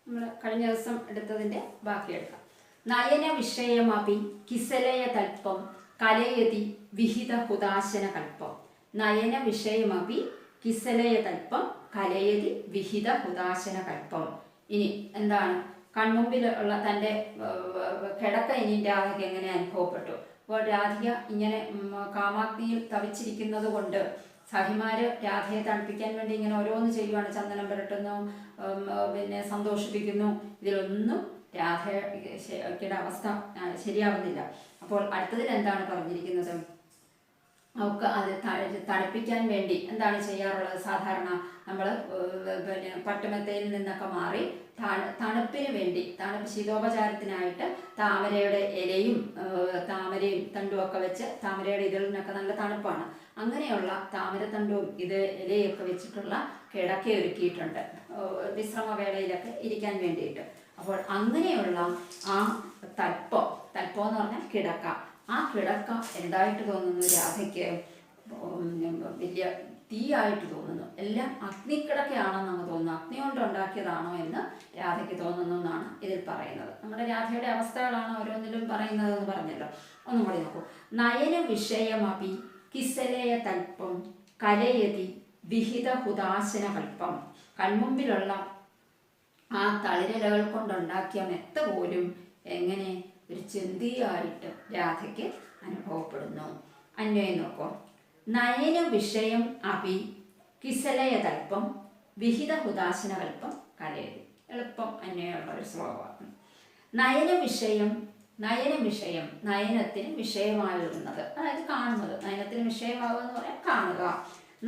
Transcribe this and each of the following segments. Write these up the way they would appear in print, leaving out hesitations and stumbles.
നമ്മൾ കഴിഞ്ഞ ദിവസം എടുത്തതിൻ്റെ ബാക്കി എടുക്കാം. നയന വിഷയമപി കിസലയ തൽപ്പം കലയതി വിഹിത ഹുദാശന കൽപ്പം. നയന വിഷയമപി കിസലയ തൽപ്പം കലയതി വിഹിത ഹുദാശന കൽപ്പം. ഇനി എന്താണ് കൺമുമ്പിലുള്ള തൻ്റെ കിടക്ക ഇനി രാധിക എങ്ങനെ അനുഭവപ്പെട്ടു? അപ്പോൾ രാധിക ഇങ്ങനെ കാമാഗ്നിയിൽ തവിച്ചിരിക്കുന്നത് കൊണ്ട് സഖിമാര് രാധയെ തണുപ്പിക്കാൻ വേണ്ടി ഇങ്ങനെ ഓരോന്ന് ചെയ്യുവാണ്. ചന്ദനം പുരട്ടുന്നു, പിന്നെ സന്തോഷിപ്പിക്കുന്നു. ഇതിലൊന്നും രാധയുടെ അവസ്ഥ ശരിയാവുന്നില്ല. അപ്പോൾ അടുത്തതിൽ എന്താണ് പറഞ്ഞിരിക്കുന്നത്? അവർക്ക് അത് തണുപ്പിക്കാൻ വേണ്ടി എന്താണ് ചെയ്യാറുള്ളത്? സാധാരണ നമ്മൾ പിന്നെ പട്ടുമെത്തയിൽ നിന്നൊക്കെ മാറി തണുപ്പിന് വേണ്ടി ശീതോപചാരത്തിനായിട്ട് താമരയുടെ ഇലയും താമരയും തണ്ടുമൊക്കെ വെച്ച്, താമരയുടെ ഇതളിനൊക്കെ നല്ല തണുപ്പാണ്, അങ്ങനെയുള്ള താമരത്തണ്ടും ഇലയൊക്കെ വെച്ചിട്ടുള്ള കിടക്ക ഒരുക്കിയിട്ടുണ്ട് വിശ്രമവേളയിലൊക്കെ ഇരിക്കാൻ വേണ്ടിയിട്ട്. അപ്പോൾ അങ്ങനെയുള്ള ആ തൽപ്പം എന്ന് പറഞ്ഞാൽ കിടക്ക, ആ കിടക്ക എന്തായിട്ട് തോന്നുന്നു രാധയ്ക്ക്? വലിയ തീയായിട്ട് തോന്നുന്നു. എല്ലാം അഗ്നിക്കിടക്കയാണെന്ന് അങ്ങ് തോന്നുന്നു. അഗ്നി കൊണ്ട് ഉണ്ടാക്കിയതാണോ എന്ന് രാധയ്ക്ക് തോന്നുന്നു എന്നാണ് ഇതിൽ പറയുന്നത്. നമ്മുടെ രാധയുടെ അവസ്ഥകളാണ് ഓരോന്നിലും പറയുന്നത് എന്ന് പറഞ്ഞല്ലോ. ഒന്നും കൂടി നോക്കൂ. നയന വിഷയമപി കിസലയ തൽപ്പം കലയതി വിഹിത ഹുദാശന കൽപ്പം. കൺമുമ്പിലുള്ള ആ തളിരിലകൾ കൊണ്ടുണ്ടാക്കിയ മെത്ത പോലും എങ്ങനെ ഒരു ചിന്തിയായിട്ട് രാധയ്ക്ക് അനുഭവപ്പെടുന്നു. അന്വയം നോക്കൂ. നയന വിഷയം അപി കിസലയ തൽപ്പം വിഹിത ഹുദാശന കൽപ്പം കലയതി. എളുപ്പം അന്വയമുള്ള ഒരു ശ്ലോകമാണ്. നയന വിഷയം, നയനത്തിന് വിഷയമായിരുന്നത്, അതായത് കാണുന്നത്. നയനത്തിന് വിഷയമാകുക എന്ന് പറയാൻ കാണുക.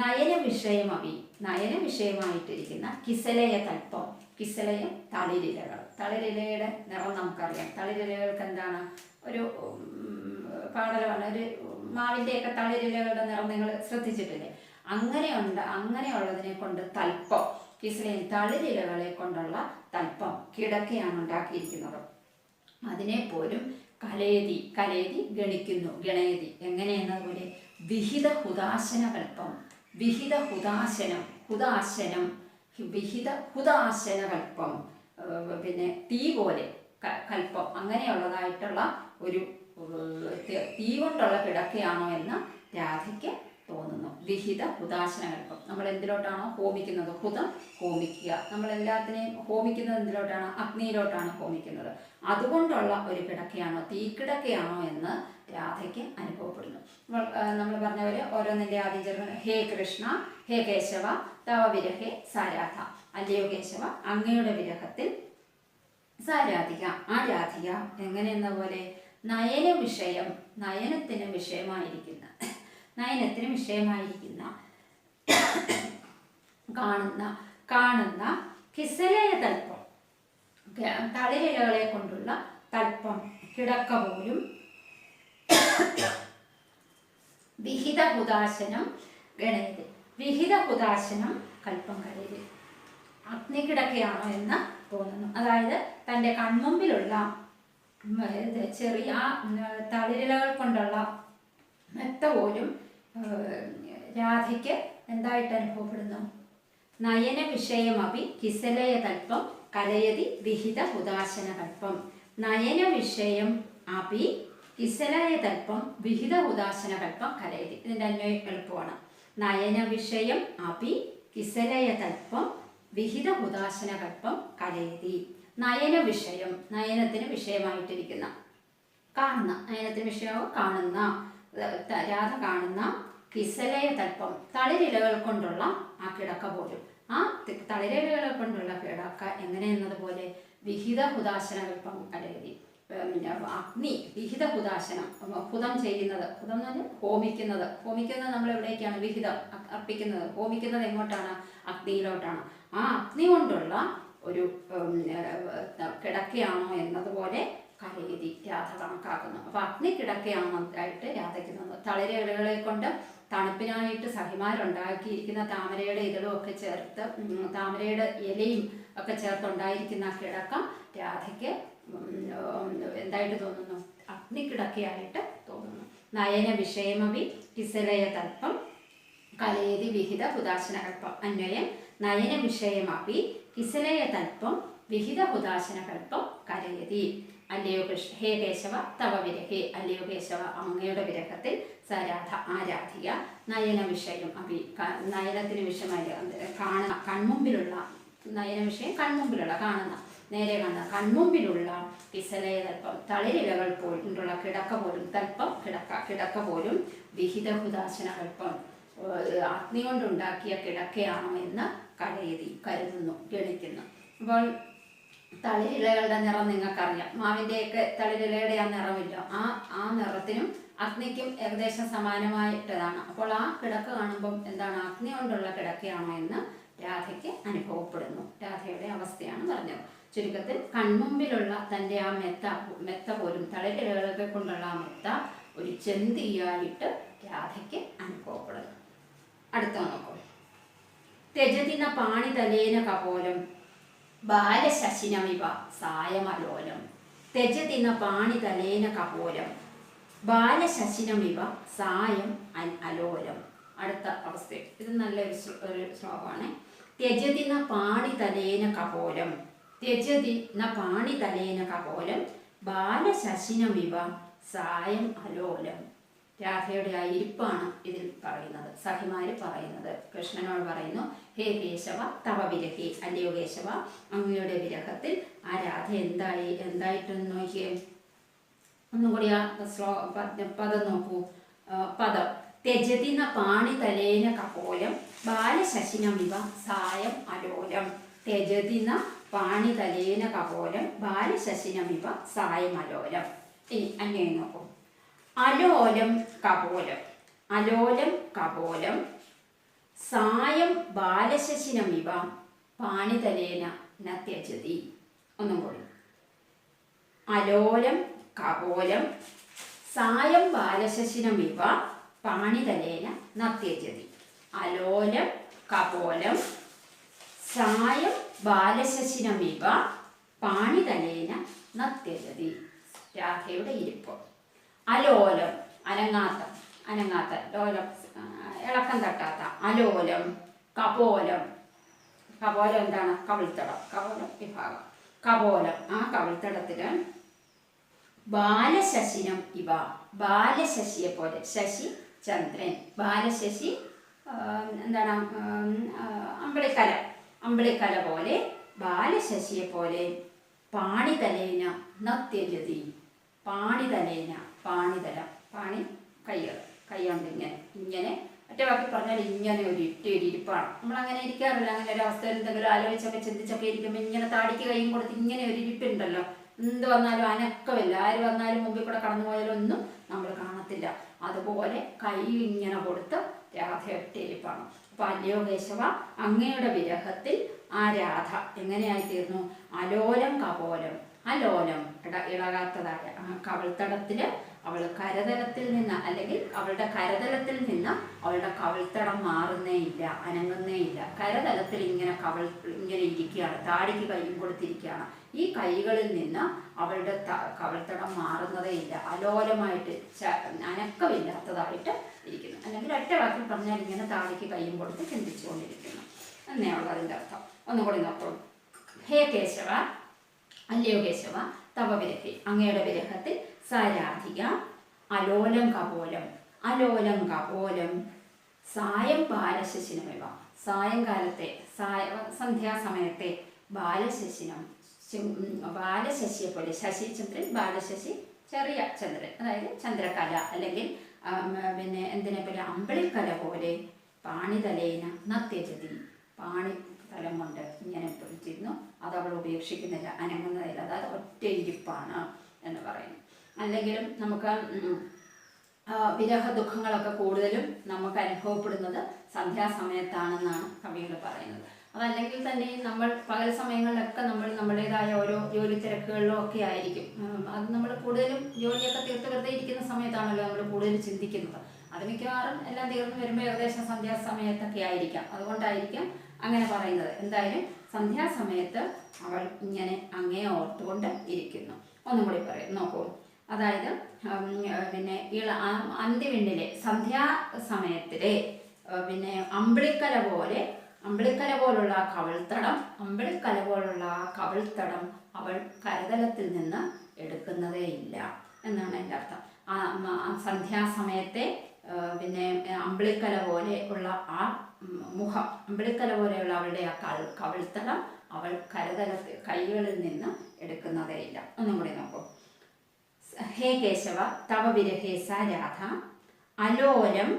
നയന വിഷയമപി, നയന വിഷയമായിട്ടിരിക്കുന്ന കിസലയ തൽപ്പം. കിസലയം തളിരിലകൾ. തളിരിലയുടെ നിറം നമുക്കറിയാം. തളിരിലകൾക്ക് എന്താണ്? ഒരു പാടലമാണ്, ഒരു മാവിൻ്റെയൊക്കെ തളിരിലകളുടെ നിറം നിങ്ങൾ ശ്രദ്ധിച്ചിട്ടില്ലേ? അങ്ങനെയുള്ളതിനെ കൊണ്ട് തൽപ്പം, കിസലയം തളിരിലകളെ കൊണ്ടുള്ള തൽപ്പം കിടക്കയാണ് ഉണ്ടാക്കിയിരിക്കുന്നത്. അതിനെ പോലും കലയതി ഗണിക്കുന്നു. ഗണയതി എങ്ങനെയെന്നതുപോലെ വിഹിത ഹുദാശന കൽപ്പം. വിഹിത ഹുദാശനം, വിഹിത ഹുദാശന കൽപ്പം, പിന്നെ തീ പോലെ കൽപ്പം, അങ്ങനെയുള്ളതായിട്ടുള്ള ഒരു തീ കൊണ്ടുള്ള കിടക്കയാണോ എന്ന് രാധയ്ക്ക് തോന്നുന്നു. വിഹിത ഹുദാശന കൽപ്പം. നമ്മൾ എന്തിലോട്ടാണോ ഹോമിക്കുന്നത്? ഹുതം ഹോമിക്കുക. നമ്മൾ എല്ലാത്തിനെയും ഹോമിക്കുന്നത് എന്തിലോട്ടാണ്? അഗ്നിയിലോട്ടാണ് ഹോമിക്കുന്നത്. അതുകൊണ്ടുള്ള ഒരു കിടക്കയാണോ, തീക്കിടക്കയാണോ എന്ന് രാധയ്ക്ക് അനുഭവപ്പെടുന്നു. നമ്മൾ പറഞ്ഞ പോലെ ഓരോന്നിൻ്റെ ആദ്യം ചേർന്ന് ഹേ കൃഷ്ണ, ഹേ കേശവ, തവ വിരഹേ സാരാധ. അല്ലയോ കേശവ, അങ്ങയുടെ വിരഹത്തിൽ സാരാധിക. ആ രാധിക എങ്ങനെയെന്ന പോലെ നയന വിഷയം, നയനത്തിന് വിഷയമായിരിക്കുന്ന കാണുന്ന കിസലയ തൽപ്പം, തളിരിലകളെ കൊണ്ടുള്ള തൽപ്പം കിടക്ക പോലും വിഹിത ഹുദാശനം ഗണയതി. വിഹിത ഹുദാശനം കൽപ്പം കലയതി. അഗ്നിക്കിടക്കയാണോ എന്ന് തോന്നുന്നു. അതായത് തൻ്റെ കൺമുമ്പിലുള്ള ചെറിയ തളിരിലകൾ കൊണ്ടുള്ള മെത്ത പോലും രാധയ്ക്ക് എന്തായിട്ട് അനുഭവപ്പെടുന്നു? നയന വിഷയമപി കിസലയ തൽപ്പം കലയതി വിഹിത ഹുദാശന കൽപ്പം. നയന വിഷയം അപി കിസലയ തൽപ്പം വിഹിത ഹുദാശന കൽപ്പം കലയതി. ഇതിൻ്റെ അന്വയം എളുപ്പമാണ്. നയന വിഷയം അപി കിസലയ തൽപ്പം വിഹിത ഹുദാശന കൽപ്പം കലയതി. നയന വിഷയം, നയനത്തിന് വിഷയമായിട്ടിരിക്കുന്ന, കാണുന്ന, നയനത്തിന് വിഷയമാവും കാണുന്ന, രാധ കാണുന്ന കിസലയ തൽപ്പം തളിരിലകൾ കൊണ്ടുള്ള ആ കിടക്ക പോലും, ആ തളിരിലകൾ കൊണ്ടുള്ള കിടക്ക എങ്ങനെയെന്നതുപോലെ വിഹിത ഹുദാശന കൽപ്പം കലയതി. അഗ്നി, വിഹിത ഹുദാശനം, ഹുതം ചെയ്യുന്നത്, ഹുതം എന്ന് പറഞ്ഞാൽ ഹോമിക്കുന്നത് നമ്മൾ എവിടേക്കാണ്? വിഹിതം അർപ്പിക്കുന്നത്. ഹോമിക്കുന്നത് എങ്ങോട്ടാണ്? അഗ്നിയിലോട്ടാണ്. ആ അഗ്നി കൊണ്ടുള്ള ഒരു കിടക്കയാണോ എന്നതുപോലെ കലയതി രാധ കണക്കാക്കുന്നു. അപ്പൊ അഗ്നി കിടക്കയാണായിട്ട് രാധയ്ക്ക് തോന്നുന്നു. തളിരിലകളെ കൊണ്ട് തണുപ്പിനായിട്ട് സഖിമാരുണ്ടാക്കിയിരിക്കുന്ന താമരയുടെ ഇതളും ഒക്കെ ചേർത്ത്, താമരയുടെ ഇലയും ഒക്കെ ചേർത്തുണ്ടായിരിക്കുന്ന കിടക്ക രാധയ്ക്ക് എന്തായിട്ട് തോന്നുന്നു? അഗ്നിക്കിടക്കയായിട്ട് തോന്നുന്നു. നയന വിഷയമപി കിസലയ തൽപ്പം കലയതി വിഹിത ഹുദാശന കൽപ്പം. അന്വയം നയന വിഷയമപി കിസലയ തൽപ്പം വിഹിത ഹുദാശന കൽപ്പം കരയതി. അല്ലയോ ഹേ കേശവ തവ വിരഹേ, അല്ലയോ കേശവ അങ്ങയുടെ വിരഹത്തിൽ സരാധ ആരാധിക നയന വിഷയം അഭി, നയനത്തിന് വിഷയമായി കാണുന്ന കൺമുമ്പിലുള്ള, നയന വിഷയം കൺമുമ്പിലുള്ള കാണുന്ന, നേരെ കാണുന്ന കൺമുമ്പിലുള്ള കിസലയ തൽപ്പം തളിരിലകൾ പോലുള്ള കിടക്ക പോലും, തൽപ്പം കിടക്ക പോലും വിഹിത ഹുദാശന കൽപ്പം അഗ്നി കൊണ്ടുണ്ടാക്കിയ കിടക്കയാണോ എന്ന് കരുതുന്നു, ഗണിക്കുന്നു. അപ്പോൾ തളിരിലകളുടെ നിറം നിങ്ങൾക്കറിയാം. മാവിൻ്റെയൊക്കെ തളിരിലയുടെ ആ നിറമില്ല, ആ നിറത്തിനും അഗ്നിക്കും ഏകദേശം സമാനമായിട്ടതാണ്. അപ്പോൾ ആ കിടക്ക കാണുമ്പം എന്താണ്, അഗ്നി കൊണ്ടുള്ള കിടക്കയാണോ എന്ന് രാധയ്ക്ക് അനുഭവപ്പെടുന്നു. രാധയുടെ അവസ്ഥയാണ് പറഞ്ഞത്. ചുരുക്കത്തിൽ കൺമുമ്പിലുള്ള തൻ്റെ ആ മെത്ത പോലും, തളിരിലകളൊക്കെ കൊണ്ടുള്ള ആ മെത്ത ഒരു ചെന്തിയായിട്ട് രാധയ്ക്ക് അനുഭവപ്പെടുന്നു. അടുത്ത നോക്കൂ. തെജതിന പാണിതലേന കപോലം ബാലശശിനമിവ സായമലോലം. തെജതിന പാണിതലേന കപോലം ബാലശശിനമിവ സായം അലോലം. അടുത്ത അവസ്ഥ, ഇത് നല്ലൊരു ശ്ലോകമാണ്. ത്യജതിന പാണിതലേന കപോലം, ത്യജതിന പാണിതലേന കപോലം ബാലശശിനമിവ സായം അലോലം. രാധയുടെ ആ ഇരിപ്പാണ് ഇതിൽ പറയുന്നത്, സഖിമാര് പറയുന്നത്. കൃഷ്ണനോട് പറയുന്നു, ഹേ കേശവ തവ വിരഹേ, അല്ലയോ കേശവ അങ്ങയുടെ വിരഹത്തിൽ ആ രാധ എന്തായിട്ടെന്ന് നോക്കിയേ. ഒന്നും കൂടി ആ പദം നോക്കൂ. പദം ത്യജതിന പാണിതലേന കപോലം ബാലശശിനമിവ സായം അലോലം. ത്യജതിന പാണിതലേന കപോലം ബാലശശിനമിവ സായം അലോലം. ഇനി അന്യം നോക്കൂ. അലോലം കപോലം, അലോലം കപോലം സായം ബാലശശിനമിവ പാണിതലേന ന ത്യജതി. ഒന്നും കൂടി. അലോലം കപോലം സായം ബാലശശിനമിവ പാണിതലേന ന ത്യജതി. അലോലം കപോലം സായം ബാലശശിനമിവ പാണിതലേന ന ത്യജതി. രാധയുടെ ഇരിപ്പ്. അലോലം അനങ്ങാത്ത ലോലം ഇളക്കം തട്ടാത്ത അലോലം. കപോലം എന്താണ്, കവിൾത്തടം, കപോലം വിഭാഗം. കപോലം ആ കവിൾത്തടത്തില് ബാലശശിനം ഇവ, ബാലശശിയെ പോലെ, ശശി ചന്ദ്രൻ, ബാലശശി എന്താണ്, അമ്പിളിക്കല പോലെ, ബാലശശിയെ പോലെ പാണിതലേന ന ത്യജതി. പാണിതലേന, പാണിതലം, പാണി കൈയുണ്ട് ഇങ്ങനെ ഒറ്റ വാക്കി പറഞ്ഞാൽ ഇങ്ങനെ ഒരു ഇരിപ്പാണ്. നമ്മളങ്ങനെ ഇരിക്കാറില്ല. അങ്ങനെ ഒരു അവസ്ഥയിൽ എന്തെങ്കിലും ആലോചിച്ചൊക്കെ ചിന്തിച്ചൊക്കെ ഇരിക്കുമ്പോൾ ഇങ്ങനെ താടിക്ക് കൈയും കൊടുത്ത് ഇങ്ങനെ ഒരു ഇരിപ്പുണ്ടല്ലോ. എന്ത് വന്നാലും അനക്കമില്ല, ആര് വന്നാലും മുമ്പിൽ കൂടെ കടന്നു പോയാലൊന്നും നമ്മൾ കാണത്തില്ല. അതുപോലെ കൈ ഇങ്ങനെ കൊടുത്ത് രാധ ഒറ്റ ഇരിപ്പാണ്. അപ്പൊ അല്ലയോ കേശവ അങ്ങയുടെ വിരഹത്തിൽ ആ രാധ എങ്ങനെയായിത്തീർന്നു? അലോലം കപോലം, അലോലം ഇളകാത്തതായ കവിൾത്തടത്തില് അവൾ കരതലത്തിൽ നിന്ന്, അല്ലെങ്കിൽ അവളുടെ കരതലത്തിൽ നിന്ന് അവളുടെ കവിൾത്തടം മാറുന്നേ ഇല്ല, അനങ്ങുന്നേ ഇല്ല. കരതലത്തിൽ ഇങ്ങനെ ഇരിക്കുകയാണ്, താടിക്ക് കൈയും കൊടുത്തിരിക്കുകയാണ്. ഈ കൈകളിൽ നിന്ന് അവളുടെ കവിൾത്തടം മാറുന്നതേ ഇല്ല, അലോലമായിട്ട് അനക്കമില്ലാത്തതായിട്ട് ഇരിക്കുന്നു. അല്ലെങ്കിൽ ഒറ്റ വാക്കിൽ പറഞ്ഞാൽ ഇങ്ങനെ താടിക്ക് കൈയും കൊടുത്ത് ചിന്തിച്ചുകൊണ്ടിരിക്കുന്നു എന്നെയുള്ള അതിൻ്റെ അർത്ഥം. ഒന്നുകൂടി നോക്കൂ. ഹേ കേശവ, അല്ലയോ കേശവ തവ വിരഹേ അങ്ങയുടെ വിരഹത്തിൽ സാരാധിക അലോലം കപോലം, അലോലം കപോലം സായം ബാലശശിനമിവ, സായങ്കാലത്തെ സന്ധ്യാസമയത്തെ ബാലശശിനം, ബാലശശിയെ പോലെ, ശശിചന്ദ്രൻ ബാലശശി ചെറിയ ചന്ദ്രൻ, അതായത് ചന്ദ്രകല, അല്ലെങ്കിൽ പിന്നെ എന്തിനെ പോലെ അമ്പിളിക്കല പോലെ പാണിതലേന നത്യജതി, പാണിതലം കൊണ്ട് ഇങ്ങനെ പിടിച്ചിരുന്നു, അത് അവൾ ഉപേക്ഷിക്കുന്നില്ല, അനങ്ങുന്നതില്ല, അതായത് ഒറ്റ ഇരിപ്പാണ് എന്ന് പറയുന്നു. അല്ലെങ്കിലും നമുക്ക് വിരഹ ദുഃഖങ്ങളൊക്കെ കൂടുതലും നമുക്ക് അനുഭവപ്പെടുന്നത് സന്ധ്യാസമയത്താണെന്നാണ് കവികൾ പറയുന്നത്. അതല്ലെങ്കിൽ തന്നെ നമ്മൾ പകൽ സമയങ്ങളിലൊക്കെ നമ്മുടേതായ ഓരോ ജോലി തിരക്കുകളിലും ഒക്കെ ആയിരിക്കും. അത് നമ്മൾ കൂടുതലും ജോലിയൊക്കെ തീർത്ത് വെറുതെ ഇരിക്കുന്ന സമയത്താണല്ലോ നമ്മൾ കൂടുതൽ ചിന്തിക്കുന്നത്. അത് മിക്കവാറും എല്ലാം തീർന്നു വരുമ്പോൾ ഏകദേശം സന്ധ്യാസമയത്തൊക്കെ ആയിരിക്കാം. അതുകൊണ്ടായിരിക്കാം അങ്ങനെ പറയുന്നത്. എന്തായാലും സന്ധ്യാസമയത്ത് അവൾ ഇങ്ങനെ അങ്ങേ ഓർത്തുകൊണ്ട് ഇരിക്കുന്നു. ഒന്നും കൂടി പറയും നോക്കൂ. അതായത് പിന്നെ അന്ത്യവിണ്ണിലെ സന്ധ്യാസമയത്തിലെ പിന്നെ അമ്പിളിക്കല പോലെ, അമ്പിളിക്കല പോലുള്ള കവിൾത്തടം അവൾ കരതലത്തിൽ നിന്ന് എടുക്കുന്നതേയില്ല എന്നാണ് എൻ്റെ അർത്ഥം. സന്ധ്യാസമയത്തെ പിന്നെ അമ്പിളിക്കല പോലെ ഉള്ള ആ മുഖം, അമ്പിളിക്കല പോലെയുള്ള അവളുടെ ആ കവിൾത്തടം അവൾ കൈകളിൽ നിന്ന് എടുക്കുന്നതേയില്ല. ഒന്നും കൂടി നോക്കൂ. ഹേ കേശവ തവ വിരഹേ സ രാധ അലോലം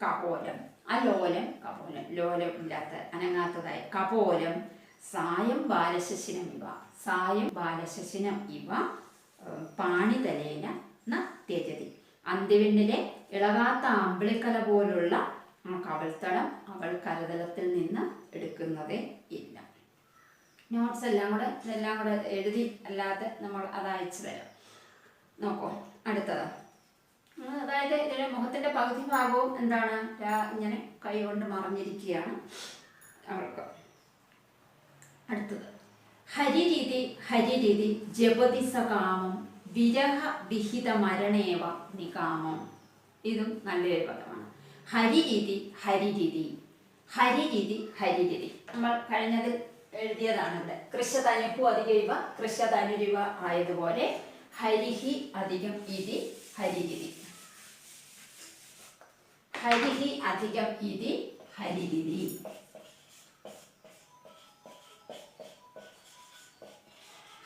കപോലം. അലോലം കപോലം, ലോലം ഇല്ലാത്ത അനങ്ങാത്തതായി. കപോലം സായം ബാലശശിനം ഇവ പാണിതലേന ന ത്യജതി. അന്ത്യവിണ്ണിലെ ഇളകാത്ത അമ്പിളിക്കല പോലുള്ള ആ കവിൾത്തടം അവൾ കരതലത്തിൽ നിന്ന് എടുക്കുന്നതേ ഇല്ല. നോട്ട്സ് എല്ലാം കൂടെ എഴുതി അല്ലാതെ നമ്മൾ അത് അയച്ചു തരാം. നോക്കൂ അടുത്തത്. അതായത് ഇതിന് മുഖത്തിൻ്റെ പകുതി ഭാഗവും എന്താണ് ഇങ്ങനെ കൈ കൊണ്ട് മറഞ്ഞിരിക്കുകയാണ് അവൾക്ക്. അടുത്തത് ഹരിരീതി ജപതി സകാമം വിരഹ വിഹിത മരണേവ നികാമം. ഇതും നല്ലൊരു പദമാണ്. ഹരിരീതി നമ്മൾ കഴിഞ്ഞതിൽ എഴുതിയതാണ്. ഇവിടെ കൃശതനുഹു അധികൈവ കൃശതനുരിവ ആയതുപോലെ ഹരിഹി അധികം ഇതി ഹരിരീതി. ഹരിഹി അധികം ഇതി ഹരിരീതി.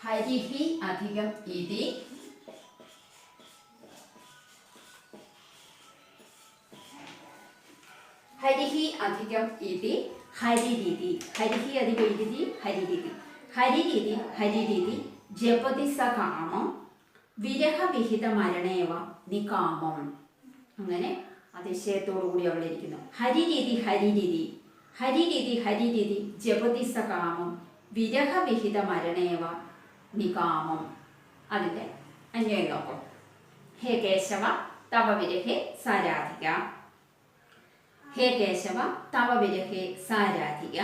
ഹരിഹി അധികം ഇതി ഹരിഹി അധികം ഇതി ഹരിരീതി. ഹരിഹി അധികം ഇതി ഹരിരീതി. ഹരിരീതി ജപതി സകാമം വിരഹവിഹിത മരണേവ നികാമം. അങ്ങനെ അതിശയത്തോടു കൂടി അവിടെ ഇരിക്കുന്നു. ഹരിരീതി ജപതി സകാമം വിരഹവിഹിത മരണേവ നികാമം. അതിൻ്റെ അന്വയം നോക്കും. ഹേ കേശവ തവ വിരഹേ സാരാധിക. ഹേ കേശവ തവ വിരഹേ സാരാധിക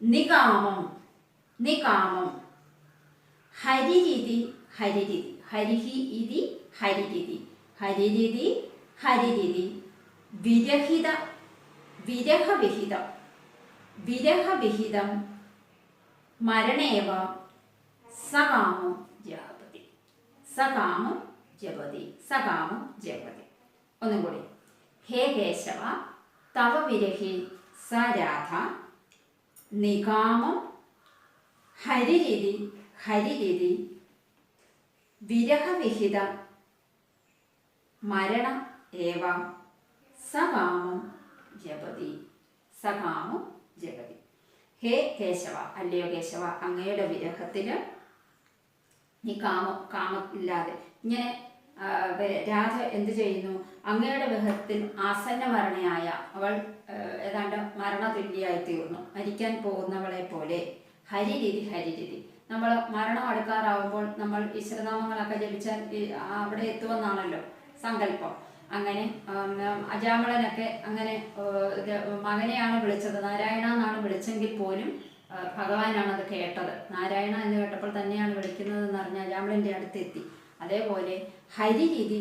നികാമം. ഹരിരീതി ഹരിഹി ഇതി ഹരിരീതി വിരഹവിഹിതം മരണേവ സകാമം ജപതി. ഒന്നും കൂടി. ഹേ കേശവ തവ വിരഹേ സ രാധ നികാമം ഹരിരീതി വിരഹവിഹിത മരണ ഏവ സകാമം ജപതി. ഹേ കേശവ, അല്ലയോ കേശവ, അങ്ങയുടെ വിരഹത്തിൽ നീ കാമമില്ലാതെ ഇങ്ങനെ രാധ എന്ത് ചെയ്യുന്നു? അങ്ങയുടെ വിരഹത്തിൽ ആസന്ന മരണയായ അവൾ ഏതാണ്ട് മരണതുല്യായി തീർന്നു, മരിക്കാൻ പോകുന്നവളെ പോലെ. ഹരിരീതി നമ്മൾ മരണം അടുക്കാറാവുമ്പോൾ നമ്മൾ ഈശ്വരനാമങ്ങളൊക്കെ ജപിച്ചാൽ അവിടെ എത്തുമെന്നാണല്ലോ സങ്കല്പം. അങ്ങനെ അജാമളനൊക്കെ അങ്ങനെ മകനെയാണ് വിളിച്ചത്, നാരായണ എന്നാണ് വിളിച്ചെങ്കിൽ പോലും ഭഗവാനാണ് അത് കേട്ടത്. നാരായണ എന്ന് കേട്ടപ്പോൾ തന്നെയാണ് വിളിക്കുന്നതെന്ന് അറിഞ്ഞ അജാമളൻ്റെ അടുത്തെത്തി. അതേപോലെ ഹരിരീതി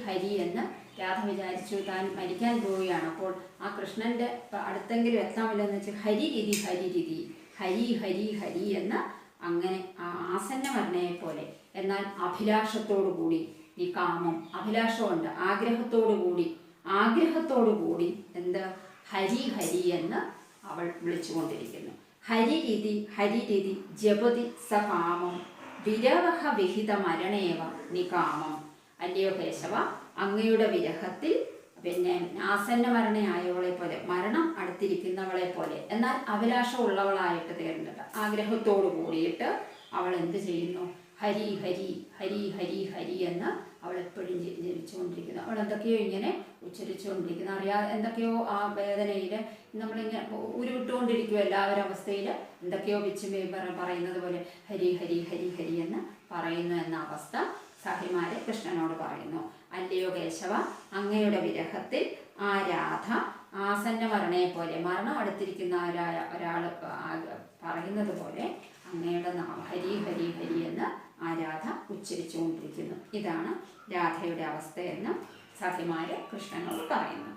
ഹരി എന്ന് രാധ വിചാരിച്ചു താൻ മരിക്കാൻ പോവുകയാണ്. അപ്പോൾ ആ കൃഷ്ണൻ്റെ അടുത്തെങ്കിലും എത്താമില്ലെന്ന് വെച്ച് ഹരിരീതി ഹരി എന്ന് അങ്ങനെ ആസന്ന മരണയെ പോലെ, എന്നാൽ അഭിലാഷത്തോടു കൂടി ഈ കാമം, അഭിലാഷമുണ്ട്, ആഗ്രഹത്തോടു കൂടി എന്ത് ഹരി എന്ന് അവൾ വിളിച്ചുകൊണ്ടിരിക്കുന്നു. ഹരിരീതി ജപതി സകാമം വിരഹ വിഹിത മരണേവ നികാമം. അല്ലയോ കേശവ, അങ്ങയുടെ വിരഹത്തിൽ പിന്നെ ആസന്ന മരണയായവളെ പോലെ, മരണം അടുത്തിരിക്കുന്നവളെ പോലെ, എന്നാൽ അഭിലാഷമുള്ളവളായിട്ട് തീർന്നിട്ട് ആഗ്രഹത്തോടു കൂടിയിട്ട് അവൾ എന്ത് ചെയ്യുന്നു? ഹരി എന്ന് അവൾ എപ്പോഴും ജപിച്ചുകൊണ്ടിരിക്കുന്നു. അവൾ എന്തൊക്കെയോ ഇങ്ങനെ ഉച്ചരിച്ചുകൊണ്ടിരിക്കുന്നു. എന്തൊക്കെയോ ആ വേദനയിൽ നമ്മളിങ്ങനെ ഉരുവിട്ടുകൊണ്ടിരിക്കും. എല്ലാവരും അവസ്ഥയിൽ എന്തൊക്കെയോ പിച്ച് പറയുന്നത് പോലെ ഹരി എന്ന് പറയുന്നു എന്ന അവസ്ഥ സഖിമാരെ കൃഷ്ണനോട് പറയുന്നു. അല്ലയോ കേശവ, അങ്ങയുടെ വിരഹത്തിൽ ആ രാധ ആസന്ന മരണയെ പോലെ, മരണം അടുത്തിരിക്കുന്ന ഒരാൾ പറയുന്നത് പോലെ അങ്ങയുടെ നാമം ഹരി എന്ന് ആ രാധ ഉച്ചരിച്ചുകൊണ്ടിരിക്കുന്നു. ഇതാണ് രാധയുടെ അവസ്ഥയെന്ന് സഖിമാര് കൃഷ്ണനോട് പറയുന്നു.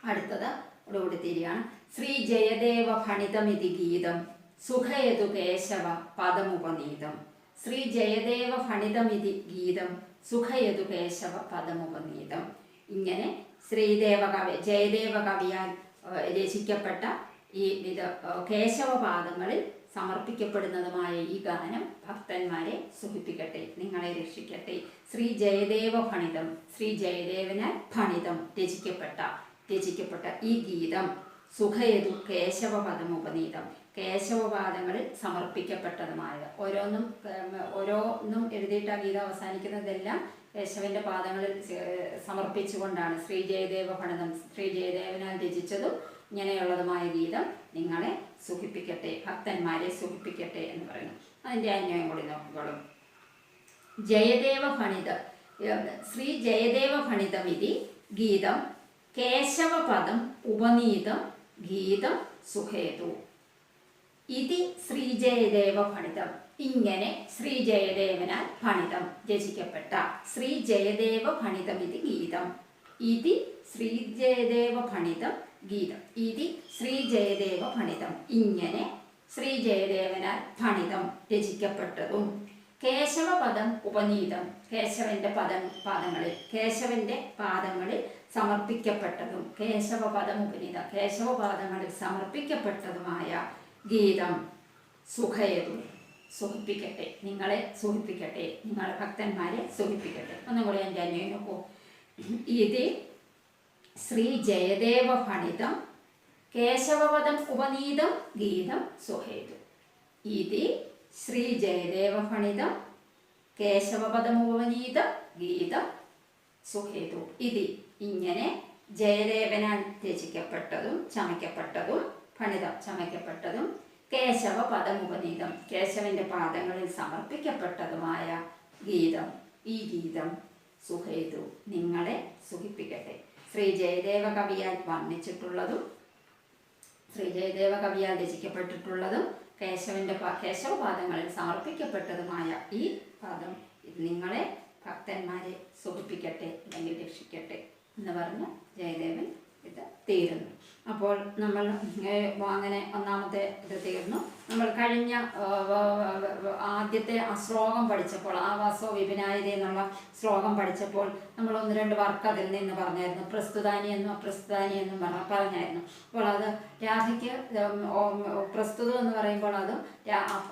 അടുത്തത് കൊടുത്തിരിക്കുകയാണ്. ശ്രീ ജയദേവ ഫണിതമിതി ഗീതം സുഖയതു കേശവ പദമുപനീതം. ശ്രീ ജയദേവ ഫണിതമിതി ഗീതം സുഖയതു കേശവ പദമുപനീതം. ഇങ്ങനെ ജയദേവ കവിയാൽ രചിക്കപ്പെട്ട ഈ കേശവപാദങ്ങളിൽ സമർപ്പിക്കപ്പെടുന്നതുമായ ഈ ഗാനം ഭക്തന്മാരെ സുഖിപ്പിക്കട്ടെ, നിങ്ങളെ രക്ഷിക്കട്ടെ. ശ്രീ ജയദേവ ഫണിതം, ശ്രീ ജയദേവനാൽ ഫണിതം രചിക്കപ്പെട്ട ഈ ഗീതം സുഖയതു കേശവപദമുപനീതം, കേശവപാദങ്ങളിൽ സമർപ്പിക്കപ്പെട്ടതുമായത്. ഓരോന്നും എഴുതിയിട്ട് ആ ഗീതം അവസാനിക്കുന്നതെല്ലാം കേശവന്റെ പാദങ്ങളിൽ സമർപ്പിച്ചുകൊണ്ടാണ്. ശ്രീ ജയദേവ ഫണിതം, ശ്രീ ജയദേവനാൽ രചിച്ചതും ഇങ്ങനെയുള്ളതുമായ ഗീതം നിങ്ങളെ സുഖിപ്പിക്കട്ടെ, ഭക്തന്മാരെ സുഖിപ്പിക്കട്ടെ എന്ന് പറയുന്നു. അതിൻ്റെ അന്വയം കൂടി നോക്കിക്കോളും. ജയദേവ ഫണിത, ശ്രീ ജയദേവ ഫണിതമിതി ഗീതം കേശവപദം ഉപനീതം ഗീതം സുഖേതു. ഇതി ശ്രീ ജയദേവ ഫണിതം, ഇങ്ങനെ ശ്രീ ജയദേവനാൽ ഫണിതം രചിക്കപ്പെട്ട ശ്രീ ജയദേവ ഫണിതമിതി ഗീതം. ഇതി ശ്രീ ജയദേവ ഫണിതം ഗീതം. ഇതി ശ്രീ ജയദേവ ഫണിതം, ഇങ്ങനെ ശ്രീ ജയദേവനാൽ ഫണിതം രചിക്കപ്പെട്ടതും കേശവപദം ഉപനീതം, കേശവന്റെ പാദങ്ങളിൽ സമർപ്പിക്കപ്പെട്ടതും, കേശവപദം ഉപനീതം, കേശവപാദങ്ങളിൽ സമർപ്പിക്കപ്പെട്ടതുമായ ഗീതം സുഖയതു, സുഖിപ്പിക്കട്ടെ, നിങ്ങളെ സുഖിപ്പിക്കട്ടെ, നിങ്ങളെ ഭക്തന്മാരെ സുഖിപ്പിക്കട്ടെ. ഒന്നും കൂടി എൻ്റെ അന്വയം നോക്കൂ. ഇത് ശ്രീ ജയദേവ ഫണിതം കേശവപദം ഉപനീതം ഗീതം സുഖേതു. ഇത് ശ്രീ ജയദേവ ഫണിതം കേശവപദം ഉപനീതം ഗീതം സുഖേതു. ഇത് ഇങ്ങനെ ജയദേവനാൽ രചിക്കപ്പെട്ടതും ചമയ്ക്കപ്പെട്ടതും ഫണിതം ചമയ്ക്കപ്പെട്ടതും കേശവപദം ഉപനീതം, കേശവന്റെ പാദങ്ങളിൽ സമർപ്പിക്കപ്പെട്ടതുമായ ഗീതം, ഈ ഗീതം സുഖേതു, നിങ്ങളെ സുഖിപ്പിക്കട്ടെ. ശ്രീ ജയദേവ കവിയാൽ വർണ്ണിച്ചിട്ടുള്ളതും ശ്രീ ജയദേവ കവിയാൽ രചിക്കപ്പെട്ടിട്ടുള്ളതും കേശവപാദങ്ങളിൽ സമർപ്പിക്കപ്പെട്ടതുമായ ഈ പാദം ഇത് നിങ്ങളെ ഭക്തന്മാരെ സുഖിപ്പിക്കട്ടെ, അല്ലെങ്കിൽ രക്ഷിക്കട്ടെ എന്ന് പറഞ്ഞ് ജയദേവൻ ഇത് തീരുന്നു. അപ്പോൾ നമ്മൾ അങ്ങനെ ഒന്നാമത്തെ ഇത് തീർന്നു. നമ്മൾ കഴിഞ്ഞ ആദ്യത്തെ ആ ശ്ലോകം പഠിച്ചപ്പോൾ, ആവാസോ വിപിനായതേ എന്നുള്ള ശ്ലോകം പഠിച്ചപ്പോൾ നമ്മൾ ഒന്ന് രണ്ട് വർക്ക് അതിൽ നിന്ന് പറഞ്ഞായിരുന്നു. പ്രസ്തുതാനി എന്നും അപ്രസ്തുതാനി എന്നും പറഞ്ഞായിരുന്നു. അപ്പോൾ അത് രാധയ്ക്ക് പ്രസ്തുതം എന്ന് പറയുമ്പോൾ അത്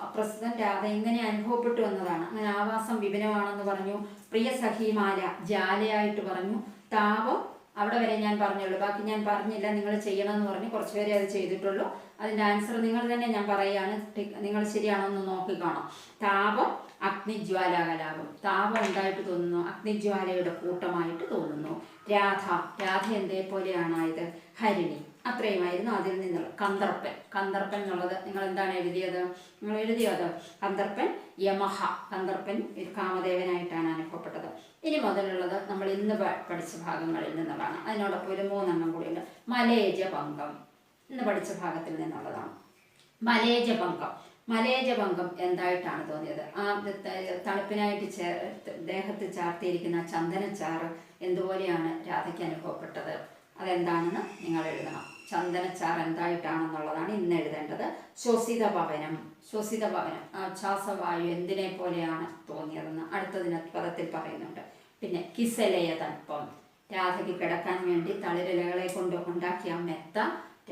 അപ്രസ്തുതൻ രാധ എങ്ങനെ അനുഭവപ്പെട്ടു എന്നതാണ്. അങ്ങനെ ആവാസം വിപിനമാണെന്ന് പറഞ്ഞു. പ്രിയ സഖിമാല ജാലയായിട്ട് പറഞ്ഞു. താപം അവിടെ വരെ ഞാൻ പറഞ്ഞുള്ളൂ, ബാക്കി ഞാൻ പറഞ്ഞില്ല. നിങ്ങൾ ചെയ്യണമെന്ന് പറഞ്ഞ് കുറച്ച് പേരെ അത് ചെയ്തിട്ടുള്ളൂ. അതിൻ്റെ ആൻസർ നിങ്ങൾ തന്നെ ഞാൻ പറയുകയാണ്, നിങ്ങൾ ശരിയാണോ എന്ന് നോക്കിക്കാണാം. താപം അഗ്നിജ്വാലാകലാപം, താപം ഉണ്ടായിട്ട് തോന്നുന്നു, അഗ്നിജ്വാലയുടെ കൂട്ടമായിട്ട് തോന്നുന്നു. രാധ എന്തേ പോലെയാണായത്, ഹരിണി. അത്രയുമായിരുന്നു അതിൽ നിന്നുള്ള. കന്ദർപ്പൻ എന്നുള്ളത് നിങ്ങൾ എന്താണ് എഴുതിയത്? നിങ്ങൾ എഴുതിയത് കന്ദർപ്പൻ യമഹ, കന്ദർപ്പൻ കാമദേവനായിട്ടാണ് അനുഭവപ്പെട്ടത്. ഇനി മുതലുള്ളത് നമ്മൾ ഇന്ന് പഠിച്ച ഭാഗങ്ങളിൽ നിന്നുള്ളതാണ്. അതിനോടൊപ്പം ഒരു 3 എണ്ണം കൂടിയുണ്ട്. മലേജഭംഗം ഇന്ന് പഠിച്ച ഭാഗത്തിൽ നിന്നുള്ളതാണ്. മലേജഭംഗം എന്തായിട്ടാണ് തോന്നിയത്? ആ തണുപ്പിനായിട്ട് ദേഹത്ത് ചാർത്തിയിരിക്കുന്ന ചന്ദനച്ചാറ് എന്തുപോലെയാണ് രാധയ്ക്ക് അനുഭവപ്പെട്ടത്? അതെന്താണെന്ന് നിങ്ങൾ എഴുതണം. ചന്ദനച്ചാർ എന്തായിട്ടാണെന്നുള്ളതാണ് ഇന്ന് എഴുതേണ്ടത്. ശ്വസിത ഭവനം ശ്വാസവായു എന്തിനെ പോലെയാണ് തോന്നിയതെന്ന് അടുത്തതിന് പദത്തിൽ പറയുന്നുണ്ട്. പിന്നെ കിസലയ തൽപ്പം, രാധയ്ക്ക് കിടക്കാൻ വേണ്ടി തളിരിലകളെ കൊണ്ട് ഉണ്ടാക്കിയ മെത്ത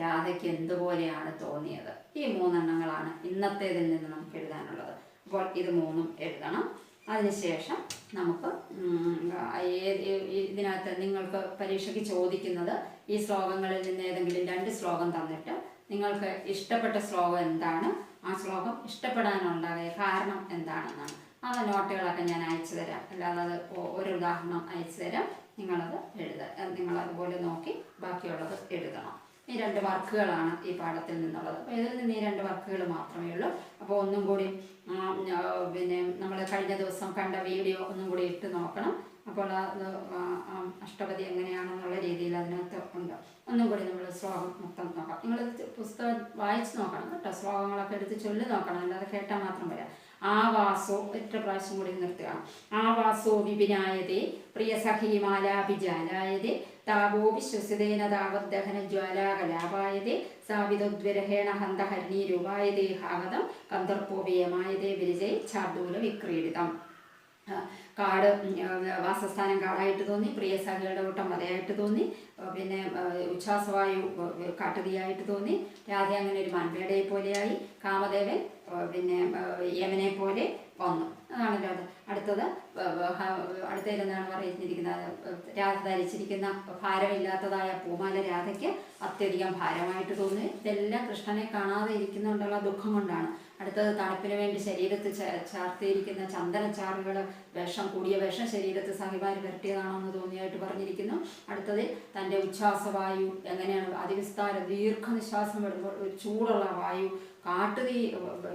രാധയ്ക്ക് എന്തുപോലെയാണ് തോന്നിയത്. ഈ 3 എണ്ണങ്ങളാണ് ഇന്നത്തേതിൽ നിന്ന് നമുക്ക് എഴുതാനുള്ളത്. അപ്പോൾ ഇത് 3ഉം എഴുതണം. അതിനുശേഷം നമുക്ക് ഇതിനകത്ത് നിങ്ങൾക്ക് പരീക്ഷയ്ക്ക് ചോദിക്കുന്നത് ഈ ശ്ലോകങ്ങളിൽ നിന്ന് ഏതെങ്കിലും 2 ശ്ലോകം തന്നിട്ട് നിങ്ങൾക്ക് ഇഷ്ടപ്പെട്ട ശ്ലോകം എന്താണ്, ആ ശ്ലോകം ഇഷ്ടപ്പെടാനുണ്ടായ കാരണം എന്താണെന്നാണ്. ആ നോട്ടുകളൊക്കെ ഞാൻ അയച്ചു തരാം. അല്ലാതെ അത് ഒരു ഉദാഹരണം അയച്ചു തരാം, നിങ്ങളത് നിങ്ങളതുപോലെ നോക്കി ബാക്കിയുള്ളത് എഴുതണം. ഈ 2 വർക്കുകളാണ് ഈ പാഠത്തിൽ നിന്നുള്ളത്. അപ്പോൾ ഇതിൽ നിന്ന് ഈ 2 വർക്കുകൾ മാത്രമേ ഉള്ളൂ. അപ്പോൾ ഒന്നും കൂടി പിന്നെ നമ്മൾ കഴിഞ്ഞ ദിവസം കണ്ട വീഡിയോ ഒന്നും കൂടി ഇട്ട് നോക്കണം. അപ്പോൾ അത് അഷ്ടപതി എങ്ങനെയാണെന്നുള്ള രീതിയിൽ അതിനകത്ത് ഉണ്ട്. ഒന്നും കൂടി നമ്മൾ ശ്ലോകം മൊത്തം നോക്കാം. നിങ്ങൾ പുസ്തകം വായിച്ച് നോക്കണം കേട്ടോ. ശ്ലോകങ്ങളൊക്കെ എടുത്ത് ചൊല്ലി നോക്കണം, അല്ലാതെ കേട്ടാൽ മാത്രം വരാം. ആവാസോ, ഒറ്റ പ്രാവശ്യം കൂടി നിർത്തുകയാണ്. ആവാസോ വിപിനായതേ പ്രിയ സഖീമാലാഭിജാലായതേ താപോപി ശ്വസിതേന താവദ്ദഹന ജ്വാലാകലാപായതേ സാവിതോദ്വിരഹേണ ഹന്തഹരണീരൂപായതേ ഹാഗതം കന്ദർപ്പോപയമായതേ വിരജൈ ഛാർദൂല വിക്രീഡിതം. കാട് വാസസ്ഥാനം കാടായിട്ട് തോന്നി, പ്രിയസഖികളുടെ കൂട്ടം വധയായിട്ട് തോന്നി, പിന്നെ ഉച്ഛ്വാസവായു കാട്ടുതീയായിട്ട് തോന്നി, രാധ അങ്ങനെ ഒരു മാൻപേടയെ പോലെയായി, കാമദേവൻ പിന്നെ യമനെ പോലെ വന്നു. അതാണല്ലോ അത്. അടുത്തതിൽ എന്താണ് പറഞ്ഞിരിക്കുന്നത്? രാധ ധരിച്ചിരിക്കുന്ന ഭാരമില്ലാത്തതായ പൂമാല രാധയ്ക്ക് അത്യധികം ഭാരമായിട്ട് തോന്നി. ഇതെല്ലാം കൃഷ്ണനെ കാണാതെ ഇരിക്കുന്നുണ്ടുള്ള ദുഃഖം കൊണ്ടാണ്. അടുത്തത് തണുപ്പിന് വേണ്ടി ശരീരത്തിൽ ചാർത്തിയിരിക്കുന്ന ചന്ദനച്ചാറുകൾ, കൂടിയ വിഷം ശരീരത്തിൽ സഹിമാരി പുരട്ടിയതാണെന്ന് തോന്നിയായിട്ട് പറഞ്ഞിരിക്കുന്നു. അടുത്തത് തൻ്റെ ഉച്ഛ്വാസവായു എങ്ങനെയാണ് അതിവിസ്താര ദീർഘനിശ്വാസം വിടുമ്പോൾ ഒരു ചൂടുള്ള വായു കാട്ടുതീ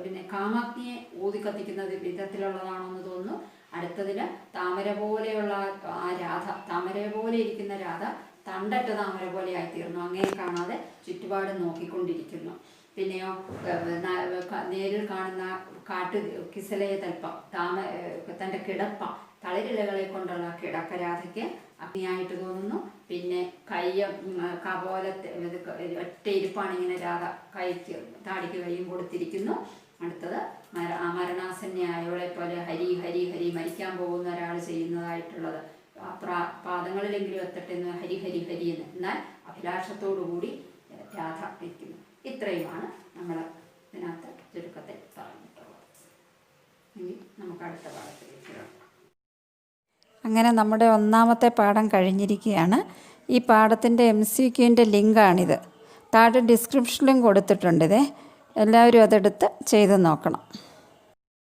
പിന്നെ കാമാഗ്നിയെ ഊതിക്കത്തിക്കുന്ന വിധത്തിലുള്ളതാണെന്ന് തോന്നുന്നു. അടുത്തതിന് താമര പോലെയുള്ള ആ രാധ, താമര പോലെ ഇരിക്കുന്ന രാധ തണ്ടറ്റ താമര പോലെ ആയിത്തീർന്നു. അങ്ങനെ കാണാതെ ചുറ്റുപാട് നോക്കിക്കൊണ്ടിരിക്കുന്നു. പിന്നെയോ നേരിൽ കാണുന്ന കിസലയ തൽപ്പം തൻ്റെ കിടപ്പ തളിരിലകളെ കൊണ്ടുള്ള കിടക്ക രാധയ്ക്ക് അഗ്നിയായിട്ട് തോന്നുന്നു. പിന്നെ കപോലത്തെ ഒറ്റ ഇരിപ്പാണ് ഇങ്ങനെ രാധ കൈക്ക് താടിക്ക് കൈയും കൊടുത്തിരിക്കുന്നു. അടുത്തത് മരണാസന്നയായവളെ പോലെ ഹരി ഹരി ഹരി മരിക്കാൻ പോകുന്ന ഒരാൾ ചെയ്യുന്നതായിട്ടുള്ളത്. പാദങ്ങളിലെങ്കിലും എത്തട്ടെ എന്ന് ഹരി ഹരി ഹരി എന്ന്, എന്നാൽ അഭിലാഷത്തോടു കൂടി രാധ നിൽക്കുന്നു. ഇത്രയുമാണ് നമ്മൾ ഇതിനകത്ത് ചുരുക്കത്തിൽ പറഞ്ഞിട്ടുള്ളത്. ഇനി നമുക്ക് അടുത്ത പാഠത്തിലേക്ക്. അങ്ങനെ നമ്മുടെ ഒന്നാമത്തെ പാഠം കഴിഞ്ഞിരിക്കുകയാണ്. ഈ പാഠത്തിൻ്റെ MCQൻ്റെ ലിങ്കാണിത്. താഴെ ഡിസ്ക്രിപ്ഷനിലും കൊടുത്തിട്ടുണ്ട്. എല്ലാവരും അതെടുത്ത് ചെയ്ത് നോക്കണം.